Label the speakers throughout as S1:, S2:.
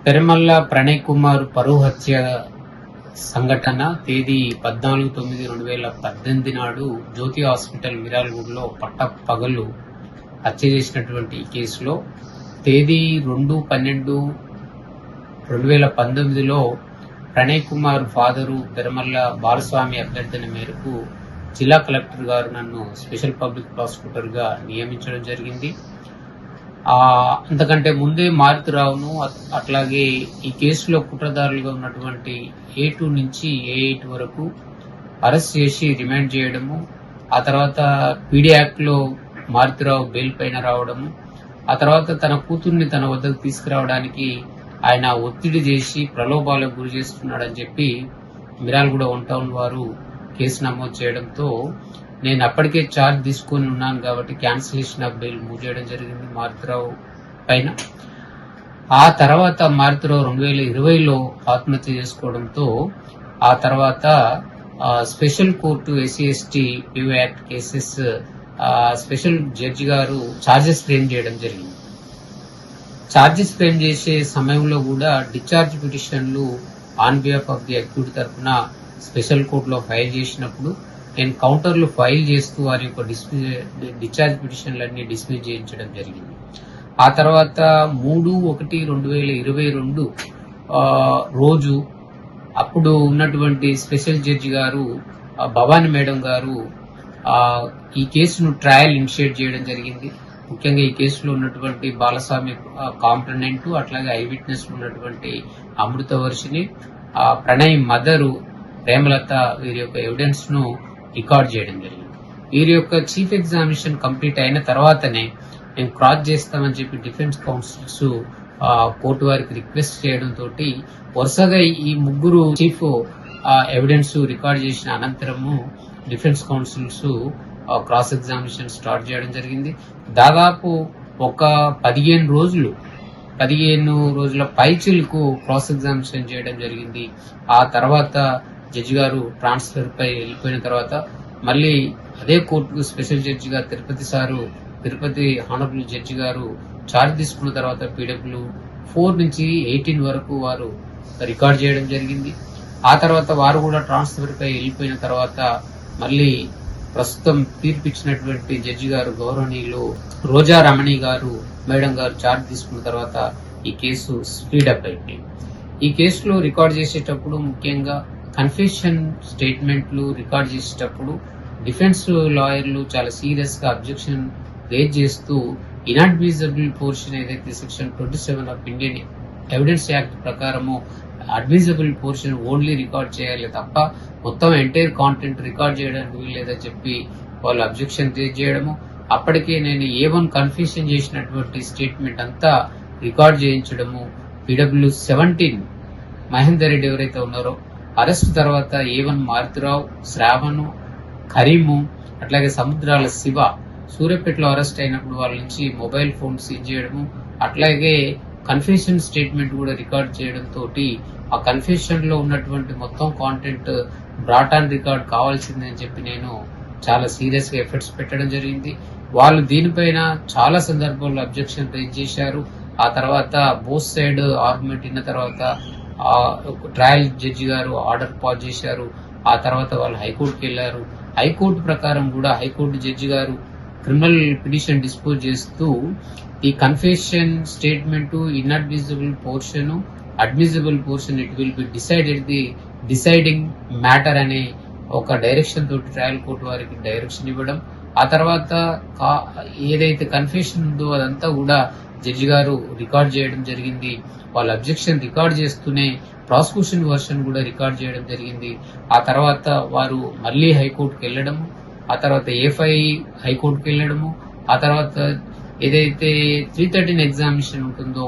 S1: పెరమల్ల ప్రణయ్ కుమార్ పరువు హత్య సంఘటన తేదీ 14/9/2018 నాడు జ్యోతి హాస్పిటల్ మిరాల్గూడలో పగలు హత్య చేసినటువంటి ఈ కేసులో తేదీ 2/12/2019లో ప్రణయ్ కుమార్ ఫాదరు పెరమల్ల బాలస్వామి అభ్యర్థన మేరకు జిల్లా కలెక్టర్ గారు నన్ను స్పెషల్ పబ్లిక్ ప్రాసిక్యూటర్ గా నియమించడం జరిగింది. అంతకంటే ముందే మారుతిరావును అట్లాగే ఈ కేసులో కుట్రదారులుగా ఉన్నటువంటి A2 నుంచి A8 వరకు అరెస్ట్ చేసి రిమాండ్ చేయడము, ఆ తర్వాత పీడీ యాక్ట్ లో మారుతిరావు బెయిల్ పైన రావడము, ఆ తర్వాత తన కూతుర్ని తన వద్దకు తీసుకురావడానికి ఆయన ఒత్తిడి చేసి ప్రలోభాలకు గురి చేస్తున్నాడని చెప్పి మిరాల్గూడ 1 టౌన్ వారు కేసు నమోదు చేయడంతో నేను అప్పటికే ఛార్జ్ తీసుకుని ఉన్నాను కాబట్టి క్యాన్సిలేషన్ ఆఫ్ బెయిల్ మూవ్ చేయడం జరిగింది మారుతిరావు పైన. ఆ తర్వాత మారుతిరావు 2020లో ఆత్మహత్య చేసుకోవడంతో ఆ తర్వాత special court SC/ST PO act cases special judge గారు ఛార్జెస్ ఫ్రేమ్ చేయడం జరిగింది. ఛార్జెస్ ఫ్రేమ్ చేసే సమయంలో కూడా డిశ్చార్జ్ పిటిషన్లు on behalf of the accused తరఫున స్పెషల్ కోర్టులో ఫైల్ చేసినప్పుడు నేను కౌంటర్లు ఫైల్ చేస్తూ వారి యొక్క డిశ్చార్జ్ పిటిషన్లన్నీ డిస్మిస్ చేయించడం జరిగింది. ఆ తర్వాత 3/1/2022 రోజు అప్పుడు ఉన్నటువంటి స్పెషల్ జడ్జి గారు భవానీ మేడం గారు ఈ కేసును ట్రయల్ ఇనిషియేట్ చేయడం జరిగింది. ముఖ్యంగా ఈ కేసులో ఉన్నటువంటి బాలస్వామి కాంప్లైనెంట్, అట్లాగే ఐ విట్నెస్ ఉన్నటువంటి అమృతవర్షిని, ప్రణయ్ మదరు ప్రేమలత వీరి యొక్క ఎవిడెన్స్ ను రికార్డ్ చేయడం జరిగింది. వీరి యొక్క చీఫ్ ఎగ్జామినేషన్ కంప్లీట్ అయిన తర్వాతనే మేము క్రాస్ చేస్తామని చెప్పి డిఫెన్స్ కౌన్సిల్స్ కోర్టు వారికి రిక్వెస్ట్ చేయడంతో వరుసగా ఈ ముగ్గురు చీఫ్ ఎవిడెన్స్ రికార్డ్ చేసిన అనంతరము defence councils cross examination start చేయడం జరిగింది. దాదాపు ఒక 15 రోజుల పైచిలకు క్రాస్ ఎగ్జామినేషన్ చేయడం జరిగింది. ఆ తర్వాత జడ్జి గారు ట్రాన్స్ఫర్ పై వెళ్ళిపోయిన తర్వాత మళ్ళీ అదే కోర్టుకు స్పెషల్ జడ్జిగా తిరుపతి హానరబుల్ జడ్జి గారు ఛార్జ్ తీసుకున్న తర్వాత PW 4 నుంచి 18 వరకు వారు రికార్డ్ చేయడం జరిగింది. ఆ తర్వాత వారు కూడా ట్రాన్స్ఫర్ పై వెళ్ళిపోయిన తర్వాత మళ్ళీ ప్రస్తుతం తీర్పిచ్చినటువంటి జడ్జి గారు గౌరవనీయులు రోజా రమణి గారు మేడం గారు ఛార్జ్ తీసుకున్న తర్వాత ఈ కేసు స్పీడప్ అయింది. ఈ కేసులో రికార్డ్ చేసేటప్పుడు ముఖ్యంగా కన్ఫెషన్ స్టేట్మెంట్లు రికార్డ్ చేసేటప్పుడు డిఫెన్స్ లాయర్లు చాలా సీరియస్ గా అబ్జెక్షన్ రేజ్ చేస్తూ ఇన్అడ్మిసిబుల్ పోర్షన్ ఏదైతే section 27 of Indian evidence act ప్రకారము అడ్మిసిబుల్ పోర్షన్ ఓన్లీ రికార్డ్ చేయాలి తప్ప మొత్తం ఎంటైర్ కాంటెంట్ రికార్డ్ చేయడానికి వీల్లేదని చెప్పి వాళ్ళు అబ్జెక్షన్ రేజ్ చేయడము, అప్పటికే నేను A1 కన్ఫెషన్ చేసినటువంటి స్టేట్మెంట్ అంతా రికార్డ్ చేయించడము, PW 17 మహేందర్ రెడ్డి ఎవరైతే ఉన్నారో అరెస్ట్ తర్వాత A1 మారుతిరావు, శ్రావణ్, కరీము, అట్లాగే సముద్రాల శివ సూర్యాపేటలో అరెస్ట్ అయినప్పుడు వాళ్ళ నుంచి మొబైల్ ఫోన్ సీజ్ చేయడము, అట్లాగే కన్ఫెషన్ స్టేట్మెంట్ కూడా రికార్డ్ చేయడంతో ఆ కన్ఫెషన్ లో ఉన్నటువంటి మొత్తం కాంటెంట్ బ్రాట్ ఆన్ రికార్డ్ కావాల్సిందని చెప్పి నేను చాలా సీరియస్ గా ఎఫర్ట్స్ పెట్టడం జరిగింది. వాళ్ళు దీనిపైన చాలా సందర్భాల్లో అబ్జెక్షన్ రేజ్ చేశారు. ఆ తర్వాత బోత్ సైడ్ ఆర్గ్యుమెంట్ విన్న తర్వాత ట్రయల్ జడ్జి గారు ఆర్డర్ పాస్ చేశారు. ఆ తర్వాత వాళ్ళు హైకోర్టుకి వెళ్లారు. హైకోర్టు ప్రకారం కూడా హైకోర్టు జడ్జి గారు క్రిమినల్ పిటిషన్ డిస్పోజ్ చేస్తూ ఈ confession statement inadmissible portion, admissible portion it will be deciding matter అనే ఒక డైరెక్షన్ తోటి ట్రయల్ కోర్టు వారికి డైరెక్షన్ ఇవ్వడం, ఆ తర్వాత ఏదైతే కన్ఫెషన్ ఉందో అదంతా కూడా జడ్జి గారు రికార్డ్ చేయడం జరిగింది. వాళ్ళ అబ్జెక్షన్ రికార్డ్ చేస్తూనే ప్రాసిక్యూషన్ వర్షన్ కూడా రికార్డ్ చేయడం జరిగింది. ఆ తర్వాత వారు మళ్ళీ హైకోర్టుకు వెళ్లడము, ఆ తర్వాత A5 హైకోర్టుకు వెళ్లడము, ఆ తర్వాత ఏదైతే 313 ఎగ్జామినేషన్ ఉంటుందో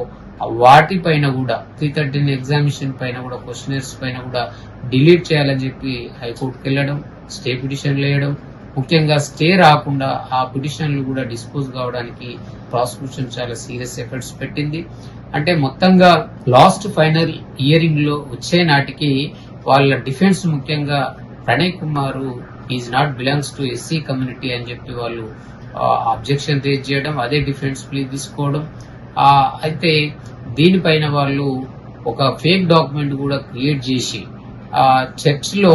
S1: వాటిపైన కూడా 313 ఎగ్జామినేషన్ పైన కూడా క్వశ్చనర్స్ పైన కూడా డిలీట్ చేయాలని చెప్పి హైకోర్టుకు వెళ్లడం, స్టే పిటిషన్లు వేయడం, ముఖ్యంగా స్టే రాకుండా ఆ పిటిషన్లు కూడా డిస్పోజ్ కావడానికి ప్రాసిక్యూషన్ చాలా సీరియస్ ఎఫర్ట్స్ పెట్టింది. అంటే మొత్తంగా లాస్ట్ ఫైనల్ హియరింగ్ లో వచ్చే నాటికి వాళ్ళ డిఫెన్స్ ముఖ్యంగా Pranay Kumar is not belongs to SC community అని చెప్పి వాళ్ళు అబ్జెక్షన్ రేజ్ చేయడం, అదే డిఫెన్స్ ప్లీ తీసుకోవడం. అయితే దీనిపైన వాళ్ళు ఒక ఫేక్ డాక్యుమెంట్ కూడా క్రియేట్ చేసి ఆ చర్చ్ లో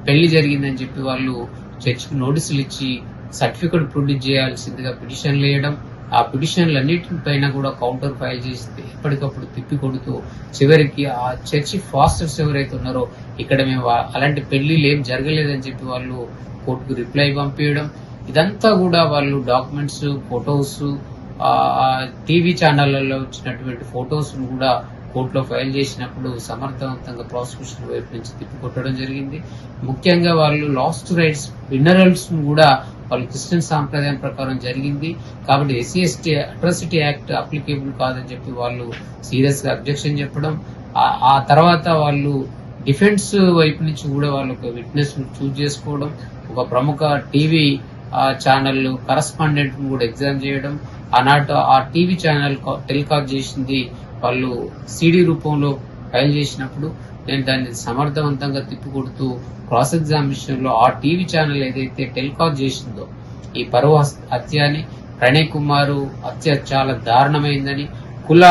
S1: పెళ్లి జరిగిందని చెప్పి వాళ్ళు చర్చ్ కి నోటీసులు ఇచ్చి సర్టిఫికెట్ ప్రొడ్యూస్ చేయాల్సిందిగా పిటిషన్లు వేయడం, ఆ పిటిషన్లన్నిటిపైన కూడా కౌంటర్ ఫైల్ చేసి ఎప్పటికప్పుడు తిప్పి కొడుతూ చివరికి ఆ చర్చి ఫాస్టర్స్ ఎవరైతే ఉన్నారో ఇక్కడ మేము అలాంటి పెళ్లిళ్ళు ఏం జరగలేదని చెప్పి వాళ్ళు కోర్టుకు రిప్లై పంపించడం, ఇదంతా కూడా వాళ్ళు డాక్యుమెంట్స్, ఫొటోస్, టీవీ ఛానళ్లలో వచ్చినటువంటి ఫొటోస్ కూడా కోర్టులో ఫైల్ చేసినప్పుడు సమర్థవంతంగా ప్రాసిక్యూషన్ వైపు నుంచి తిప్పికొట్టడం జరిగింది. ముఖ్యంగా వాళ్ళు లాస్ట్ రైట్స్ మినరల్స్ కూడా వాళ్ళు క్రిస్టియన్ సాంప్రదాయం ప్రకారం జరిగింది కాబట్టి SC/ST అట్రాసిటీ యాక్ట్ అప్లికేబుల్ కాదని చెప్పి వాళ్ళు సీరియస్ గా అబ్జెక్షన్ చెప్పడం, ఆ తర్వాత వాళ్ళు డిఫెన్స్ వైపు నుంచి కూడా వాళ్ళు ఒక విట్నెస్ చూజ్ చేసుకోవడం, ఒక ప్రముఖ టీవీ ఛానల్ కరస్పాండెంట్ కూడా ఎగ్జామ్ చేయడం, ఆనాటి ఆ టీవీ ఛానల్ టెలికాస్ట్ చేసింది వాళ్ళు CD రూపంలో ఫైల్ చేసినప్పుడు నేను దాన్ని సమర్థవంతంగా తిప్పికొడుతూ క్రాస్ ఎగ్జామినేషన్ లో ఆ టీవీ ఛానల్ ఏదైతే టెలికాస్ట్ చేసిందో ఈ పరువు హత్య అని, ప్రణయ్ కుమార్ హత్య చాలా దారుణమైందని, కుల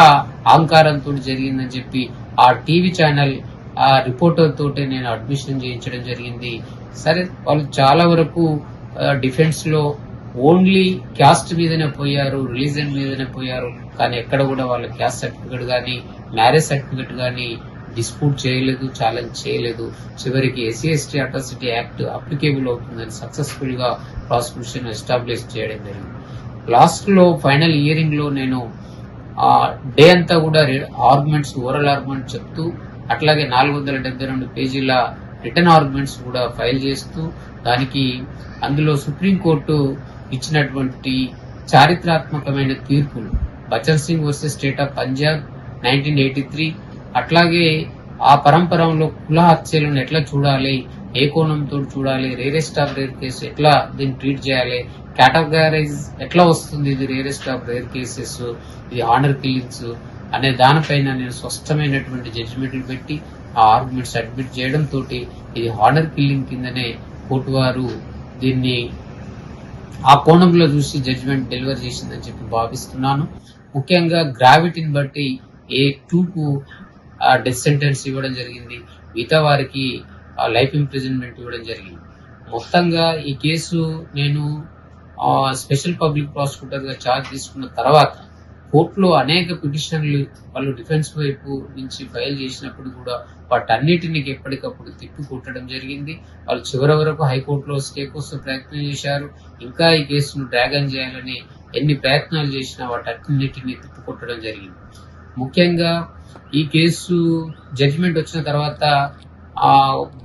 S1: అహంకారంతో జరిగిందని చెప్పి ఆ టీవీ ఛానల్ ఆ రిపోర్టర్ తోటే నేను అడ్మిషన్ చేయించడం జరిగింది. సరే వాళ్ళు చాలా వరకు డిఫెన్స్ లో ఓన్లీ క్యాస్ట్ మీదనే పోయారు, రిలీజన్ మీదనే పోయారు, కానీ ఎక్కడ కూడా వాళ్ళ క్యాస్ట్ సర్టిఫికెట్ గానీ మ్యారేజ్ సర్టిఫికెట్ గానీ డిస్ప్యూట్ చేయలేదు, ఛాలెంజ్ చేయలేదు. చివరికి SC/ST అట్రాసిటీ యాక్ట్ అప్లికేబుల్ అవుతుందని సక్సెస్ఫుల్ గా ప్రాసిక్యూషన్ ఎస్టాబ్లిష్ చేయడం జరిగింది. లాస్ట్ లో ఫైనల్ హియరింగ్ లో నేను డే అంతా కూడా ఆర్గ్యుమెంట్స్, ఓరల్ ఆర్గ్యుమెంట్ చెప్తూ అట్లాగే 472 పేజీల రిటర్న్ ఆర్గ్యుమెంట్స్ కూడా ఫైల్ చేస్తూ దానికి అందులో సుప్రీంకోర్టు ఇచ్చినటువంటి చారిత్రాత్మకమైన తీర్పులు, Bachan Singh versus state of Punjab 1983, అట్లాగే ఆ పరంపరంలో కుల హత్యలను ఎట్లా చూడాలి, ఏ కోణంతో చూడాలి, రేరెస్ట్ ఆఫ్ రేర్ కేసు ఎట్లా దీన్ని ట్రీట్ చేయాలి, కేటగరైజ్ ఎట్లా వస్తుంది, ఇది రేరెస్ట్ ఆఫ్ రేర్ కేసెస్, ఇది ఆనర్ కిల్లింగ్స్ అనే దానిపైన నేను స్పష్టమైనటువంటి జడ్జిమెంట్లు పెట్టి ఆ ఆర్గ్యుమెంట్స్ అడ్మిట్ చేయడం తోటి ఇది హానర్ కిల్లింగ్ కిందనే కోర్టు వారు దీన్ని ఆ కోణంలో చూసి జడ్జిమెంట్ డెలివర్ చేసిందని చెప్పి భావిస్తున్నాను. ముఖ్యంగా గ్రావిటీని బట్టి A2 కు డెత్ సెంటెన్స్ ఇవ్వడం జరిగింది, మిగతా వారికి లైఫ్ ఇంప్రిజన్మెంట్ ఇవ్వడం జరిగింది. మొత్తంగా ఈ కేసు నేను స్పెషల్ పబ్లిక్ ప్రాసిక్యూటర్ గా ఛార్జ్ తీసుకున్న తర్వాత కోర్టులో అనేక పిటిషన్లు వాళ్ళు డిఫెన్స్ వైపు నుంచి ఫైల్ చేసినప్పుడు కూడా వాటన్నిటిని ఎప్పటికప్పుడు తిప్పి కొట్టడం జరిగింది. వాళ్ళు చివరి వరకు హైకోర్టులో స్టే కోసం ప్రయత్నం చేశారు. ఇంకా ఈ కేసును డ్రాగన్ చేయాలని ఎన్ని ప్రయత్నాలు చేసినా వాటన్నిటిని తిప్పికొట్టడం జరిగింది. ముఖ్యంగా ఈ కేసు జడ్జిమెంట్ వచ్చిన తర్వాత ఆ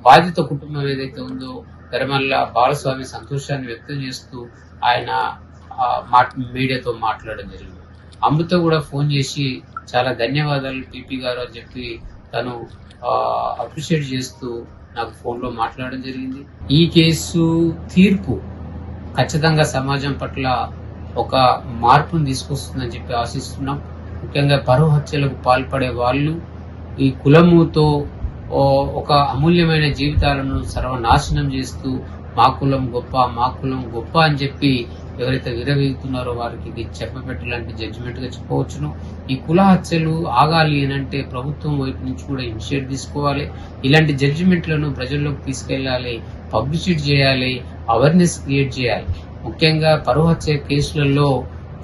S1: బాధిత కుటుంబం ఏదైతే ఉందో పెరమల్ల బాలస్వామి సంతోషాన్ని వ్యక్తం చేస్తూ ఆయన మీడియాతో మాట్లాడడం జరిగింది. అమృత కూడా ఫోన్ చేసి చాలా ధన్యవాదాలు PP గారు అని చెప్పి తను అప్రిషియేట్ చేస్తూ నాకు ఫోన్ లో మాట్లాడడం జరిగింది. ఈ కేసు తీర్పు ఖచ్చితంగా సమాజం పట్ల ఒక మార్పును తీసుకొస్తుందని చెప్పి ఆశిస్తున్నాం. ముఖ్యంగా పరువు హత్యలకు పాల్పడే వాళ్ళు ఈ కులముతో ఒక అమూల్యమైన జీవితాలను సర్వనాశనం చేస్తూ మా కులం గొప్ప అని చెప్పి ఎవరైతే విరవీగుతున్నారో వారికి ఇది చెప్పబెట్టలాంటి జడ్జిమెంట్ గా చెప్పవచ్చును. ఈ కుల హత్యలు ఆగాలి అనంటే ప్రభుత్వం వైపు నుంచి కూడా ఇనిషియేట్ తీసుకోవాలి. ఇలాంటి జడ్జిమెంట్లను ప్రజల్లోకి తీసుకెళ్లాలి, పబ్లిసిటీ చేయాలి, అవేర్నెస్ క్రియేట్ చేయాలి. ముఖ్యంగా పరువు హత్య కేసులలో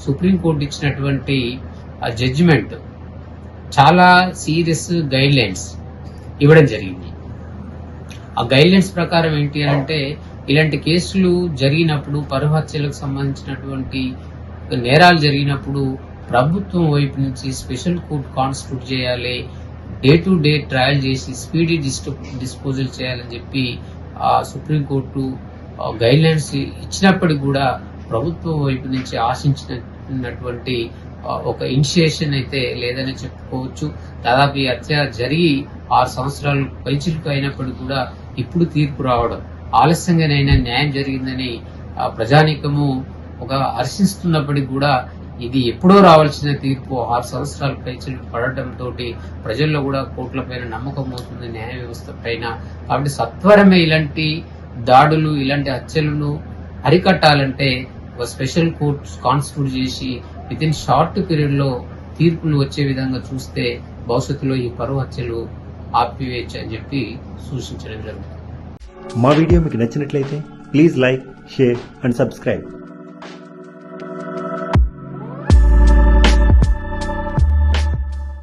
S1: సుప్రీంకోర్టు ఇచ్చినటువంటి ఆ జడ్జిమెంట్ చాలా సీరియస్ గైడ్ లైన్స్ ఇవ్వడం జరిగింది. ఆ గైడ్ లైన్స్ ప్రకారం ఏంటి అంటే ఇలాంటి కేసులు జరిగినప్పుడు, పరువు హత్యలకు సంబంధించినటువంటి నేరాలు జరిగినప్పుడు ప్రభుత్వం వైపు నుంచి స్పెషల్ కోర్టు కాన్స్టిట్యూట్ చేయాలి, డే టు డే ట్రయల్ చేసి స్పీడీ డిస్పోజల్ చేయాలని చెప్పి ఆ సుప్రీంకోర్టు గైడ్ లైన్స్ ఇచ్చినప్పటికీ కూడా ప్రభుత్వం వైపు నుంచి ఆశించినటువంటి ఒక ఇనిషియేషన్ అయితే లేదని చెప్పుకోవచ్చు. దాదాపు ఈ హత్య జరిగి 6 సంవత్సరాలు పైచిలుకు అయినప్పటికీ కూడా ఇప్పుడు తీర్పు రావడం, ఆలస్యంగానైనా న్యాయం జరిగిందని ప్రజానీకము ఒక హర్షిస్తున్నప్పటికీ కూడా ఇది ఎప్పుడో రావాల్సిన తీర్పు 6 సంవత్సరాల పైచిలుకు పడటంతో ప్రజల్లో కూడా కోర్టుల పైన నమ్మకం అవుతుంది, న్యాయ వ్యవస్థ పైన. కాబట్టి సత్వరమే ఇలాంటి దాడులు, ఇలాంటి హత్యలను అరికట్టాలంటే ఒక స్పెషల్ కోర్టు కాన్స్టిట్యూట్ చేసి విత్ ఇన్ షార్ట్ పీరియడ్ లో తీర్పులు వచ్చే విధంగా చూస్తే భవిష్యత్తులో ఈ పరువు హత్యలు ఆపివేయచ్చు అని చెప్పి సూచించడం జరుగుతుంది.
S2: మా వీడియో మీకు నచ్చినట్లయితే please like, share and subscribe.